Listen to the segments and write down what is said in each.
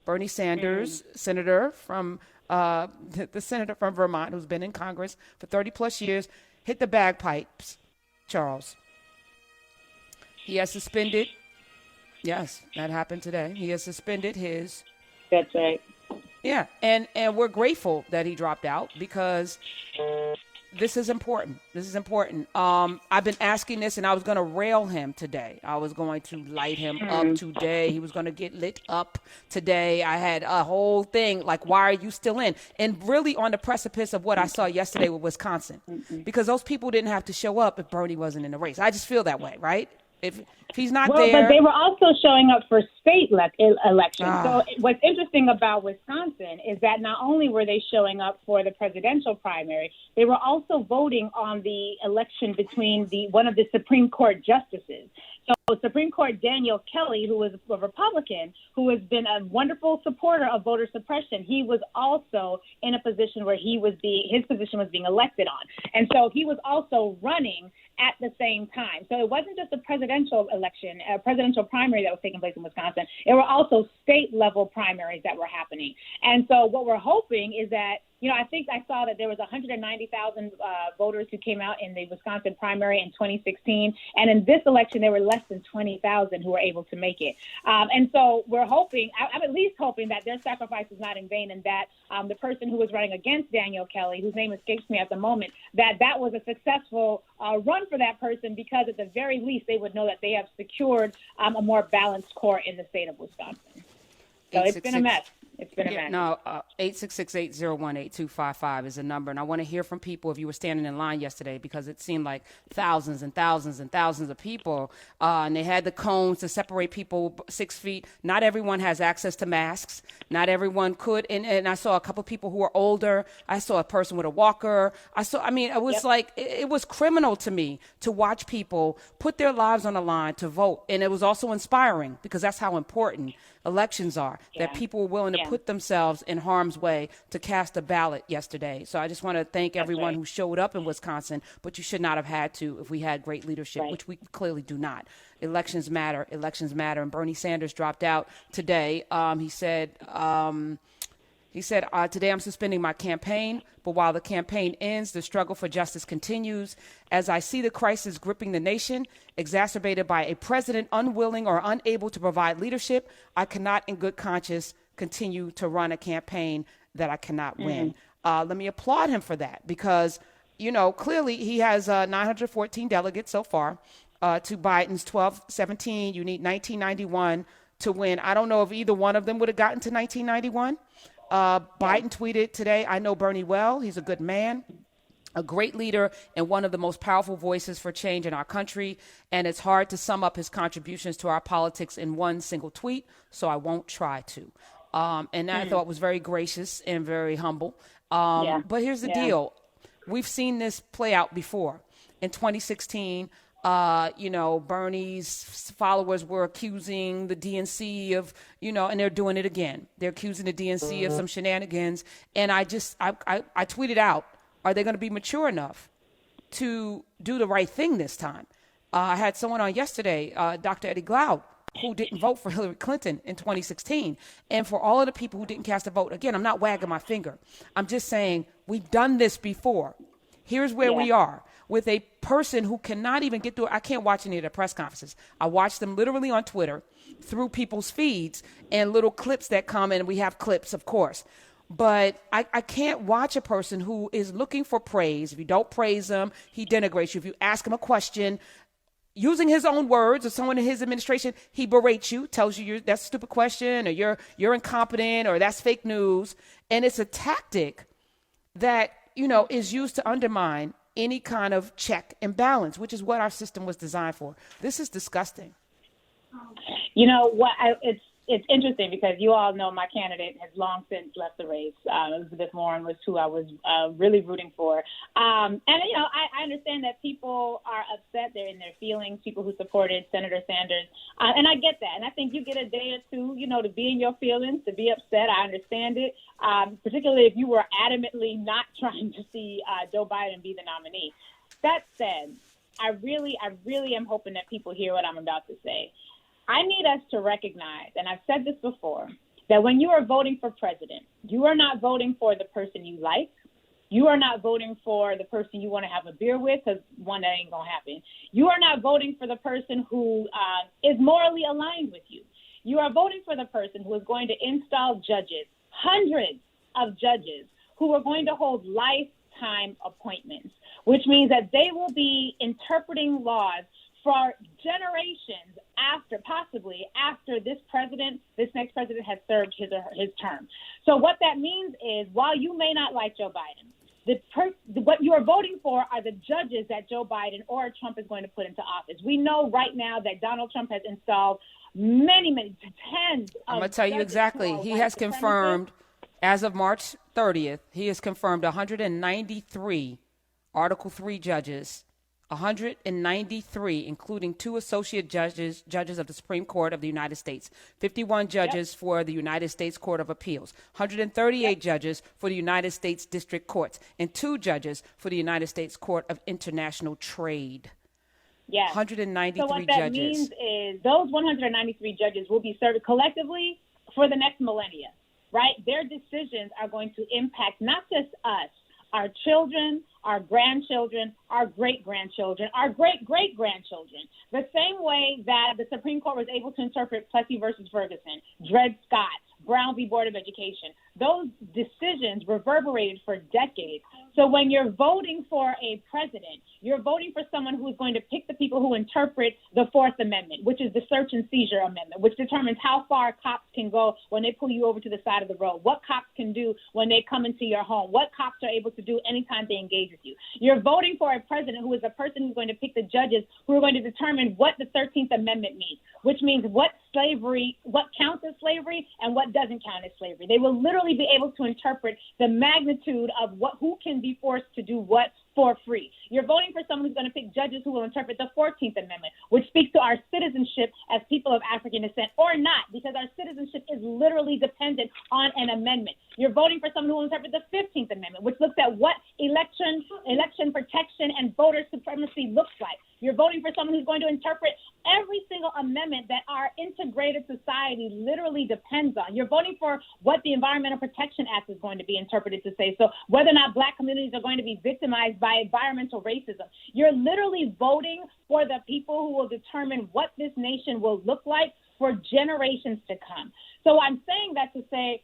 Bernie Sanders, senator from the senator from Vermont, who's been in Congress for 30 plus years, hit the bagpipes, Charles. He has suspended. Yes, that happened today. He has suspended his. That's right. Yeah, and we're grateful that he dropped out because this is important. This is important. I've been asking this, and I was going to rail him today. I was going to light him up today. He was going to get lit up today. I had a whole thing like, why are you still in? And really on the precipice of what I saw yesterday with Wisconsin, because those people didn't have to show up if Bernie wasn't in the race. I just feel that way, right? If he's not there. But they were also showing up for state elections. So what's interesting about Wisconsin is that not only were they showing up for the presidential primary, they were also voting on the election between one of the Supreme Court justices. So Supreme Court Daniel Kelly, who was a Republican, who has been a wonderful supporter of voter suppression, he was also in a position where his position was being elected on. And so he was also running at the same time. So it wasn't just a presidential election, a presidential primary that was taking place in Wisconsin. There were also state level primaries that were happening. And so what we're hoping is that, I think I saw that there was 190,000 voters who came out in the Wisconsin primary in 2016. And in this election, there were less than 20,000 who were able to make it. And so we're hoping, I'm at least hoping that their sacrifice is not in vain, and that the person who was running against Daniel Kelly, whose name escapes me at the moment, that was a successful run for that person, because at the very least they would know that they have secured a more balanced court in the state of Wisconsin. So it's been a mess. It's been a mess. No, 866-801-8255 is the number. And I want to hear from people if you were standing in line yesterday, because it seemed like thousands and thousands and thousands of people. And they had the cones to separate people 6 feet. Not everyone has access to masks. Not everyone could. And I saw a couple of people who were older. I saw a person with a walker. It was like, it was criminal to me to watch people put their lives on the line to vote. And it was also inspiring, because that's how important elections are, that people were willing to put themselves in harm's way to cast a ballot yesterday. So I just want to thank everyone who showed up in Wisconsin, but you should not have had to if we had great leadership, which we clearly do not. Elections matter. Elections matter. And Bernie Sanders dropped out today. He said, today I'm suspending my campaign, but while the campaign ends, the struggle for justice continues. As I see the crisis gripping the nation, exacerbated by a president unwilling or unable to provide leadership, I cannot in good conscience continue to run a campaign that I cannot win. Let me applaud him for that, because, clearly he has 914 delegates so far to Biden's 1217. You need 1991 to win. I don't know if either one of them would have gotten to 1991. Biden tweeted today, I know Bernie well. He's a good man, a great leader, and one of the most powerful voices for change in our country. And it's hard to sum up his contributions to our politics in one single tweet, so I won't try to. And I thought was very gracious and very humble. But here's the deal. We've seen this play out before. In 2016, Bernie's followers were accusing the DNC of, and they're doing it again. They're accusing the DNC of some shenanigans. And I tweeted out, are they going to be mature enough to do the right thing this time? I had someone on yesterday, Dr. Eddie Glaude, who didn't vote for Hillary Clinton in 2016. And for all of the people who didn't cast a vote, again, I'm not wagging my finger. I'm just saying we've done this before. Here's where we are with a person who cannot even get through. I can't watch any of the press conferences. I watch them literally on Twitter through people's feeds and little clips that come in. We have clips, of course. But I can't watch a person who is looking for praise. If you don't praise him, he denigrates you. If you ask him a question, using his own words or someone in his administration, he berates you, tells you that's a stupid question, or you're incompetent, or that's fake news. And it's a tactic that, is used to undermine any kind of check and balance, which is what our system was designed for. This is disgusting. It's interesting because you all know my candidate has long since left the race. Elizabeth Warren was who I was really rooting for. I understand that people are upset. They're in their feelings, people who supported Senator Sanders. And I get that. And I think you get a day or two, to be in your feelings, to be upset. I understand it, particularly if you were adamantly not trying to see Joe Biden be the nominee. That said, I really am hoping that people hear what I'm about to say. I need us to recognize, and I've said this before, that when you are voting for president, you are not voting for the person you like. You are not voting for the person you want to have a beer with, because one, that ain't going to happen. You are not voting for the person who is morally aligned with you. You are voting for the person who is going to install judges, hundreds of judges, who are going to hold lifetime appointments, which means that they will be interpreting laws for generations possibly after this next president has served his term. So what that means is, while you may not like Joe Biden, what you are voting for are the judges that Joe Biden or Trump is going to put into office. We know right now that Donald Trump has installed many, tens of I'm going to tell you exactly. He has confirmed, as of March 30th, he has confirmed 193 Article 3 judges, 193, including 2 associate judges of the Supreme Court of the United States, 51 judges for the United States Court of Appeals, 138 judges for the United States District Courts, and 2 judges for the United States Court of International Trade. Yes. 193 so what that judges. means is those 193 judges will be served collectively for the next millennia, right? Their decisions are going to impact not just us, our children, our grandchildren, our great-grandchildren, our great-great-grandchildren. The same way that the Supreme Court was able to interpret Plessy versus Ferguson, Dred Scott, Brown v. Board of Education. Those decisions reverberated for decades. So when you're voting for a president, you're voting for someone who is going to pick the people who interpret the Fourth Amendment, which is the search and seizure amendment, which determines how far cops can go when they pull you over to the side of the road, what cops can do when they come into your home, what cops are able to do anytime they engage with you. You're voting for a president who is a person who's going to pick the judges who are going to determine what the 13th Amendment means, which means what counts as slavery and what doesn't count as slavery. They will literally be able to interpret the magnitude of who can be forced to do what for free. You're voting for someone who's going to pick judges who will interpret the 14th Amendment, which speaks to our citizenship as people of African descent, or not, because our citizenship is literally dependent on an amendment. You're voting for someone who will interpret the 15th Amendment, which looks at what election protection and voter supremacy looks like. You're voting for someone who's going to interpret every single amendment that our integrated society literally depends on. You're voting for what the Environmental Protection Act is going to be interpreted to say. So whether or not Black communities are going to be victimized by environmental racism. You're literally voting for the people who will determine what this nation will look like for generations to come. So I'm saying that to say,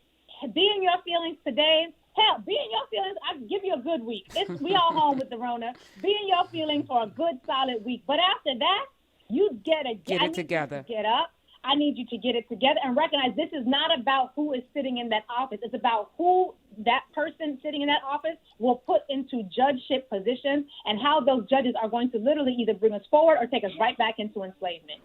be in your feelings today. Hell, be in your feelings. I'll give you a good week. We all home with the Rona. Be in your feelings for a good, solid week. But after that, you get it together. Get up. I need you to get it together and recognize this is not about who is sitting in that office. It's about who that person sitting in that office will put into judgeship positions and how those judges are going to literally either bring us forward or take us right back into enslavement.